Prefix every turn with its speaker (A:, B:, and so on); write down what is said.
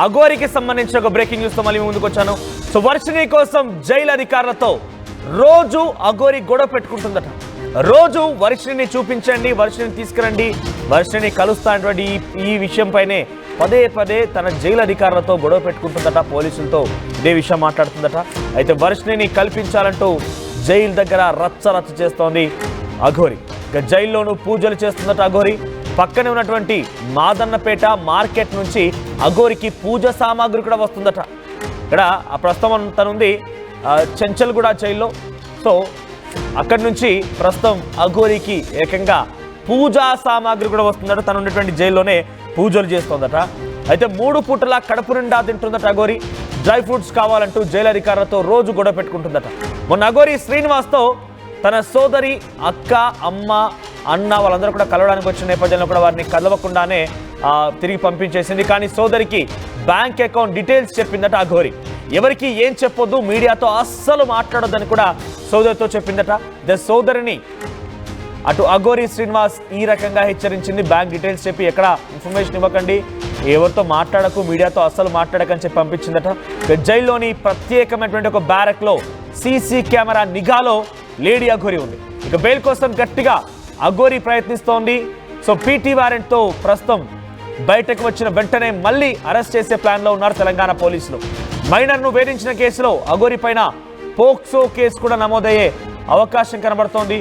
A: అఘోరికి సంబంధించిన ఒక breaking news తో మళ్ళీ ముందుకు వచ్చాను. సో వర్షిణి కోసం జైలు అధికారులతో రోజు అఘోరి గొడవ పెట్టుకుంటుందట. రోజు వర్షిణిని చూపించండి, వర్షిణిని తీసుకురండి, వర్షిణిని కలుస్తా అటువంటి ఈ విషయంపైనే పదే పదే తన జైలు అధికారులతో గొడవ పెట్టుకుంటుందట. పోలీసులతో ఇదే విషయం మాట్లాడుతుందట. అయితే వర్షిణిని కల్పించాలంటూ జైలు దగ్గర రచ్చ చేస్తోంది అఘోరి. ఇక జైల్లోనూ పూజలు చేస్తుందట అఘోరి. పక్కనే ఉన్నటువంటి మాదన్నపేట మార్కెట్ నుంచి అఘోరికి పూజ సామాగ్రి కూడా వస్తుందట. ఇక్కడ ప్రస్తుతం తనుంది చెంచల్గూడ జైల్లో. సో అక్కడి నుంచి ప్రస్తుతం అఘోరికి ఏకంగా పూజా సామాగ్రి కూడా వస్తుందట. తను ఉన్నటువంటి జైల్లోనే పూజలు చేస్తుందట. అయితే 3 పూటలా కడుపు నిండా తింటుందట అఘోరి. డ్రై ఫ్రూట్స్ కావాలంటూ జైలు అధికారులతో రోజు గొడవ పెట్టుకుంటుందట. మొన్న అఘోరి శ్రీనివాస్తో తన సోదరి, అక్క, అమ్మ, అన్న వాళ్ళందరూ కూడా కలవడానికి వచ్చిన నేపథ్యంలో కూడా వారిని కలవకుండానే తిరిగి పంపించేసింది. కానీ సోదరికి బ్యాంక్ అకౌంట్ డీటెయిల్స్ చెప్పిందట అఘోరి. ఎవరికి ఏం చెప్పొద్దు, మీడియాతో అస్సలు మాట్లాడొద్దని కూడా సోదరితో చెప్పిందట. సోదరిని అటు అఘోరి శ్రీనివాస్ ఈ రకంగా హెచ్చరించింది. బ్యాంక్ డీటెయిల్స్ చెప్పి ఎక్కడ ఇన్ఫర్మేషన్ ఇవ్వకండి, ఎవరితో మాట్లాడకు, మీడియాతో అస్సలు మాట్లాడకని చెప్పి పంపించిందట. జైల్లోని ప్రత్యేకమైనటువంటి ఒక బ్యారక్లో సీసీ కెమెరా నిఘాలో లేడీ అఘోరి ఉంది. ఇక బెయిల్ కోసం గట్టిగా అఘోరి ప్రయత్నిస్తోంది. సో పీటీ వారెంట్తో ప్రస్తుతం బయటకు వచ్చిన వెంటనే మళ్ళీ అరెస్ట్ చేసే ప్లాన్లో ఉన్నారు తెలంగాణ పోలీసులు. మైనర్ను వేధించిన కేసులో అఘోరి పైన పోక్సో కేసు కూడా నమోదయ్యే అవకాశం కనబడుతోంది.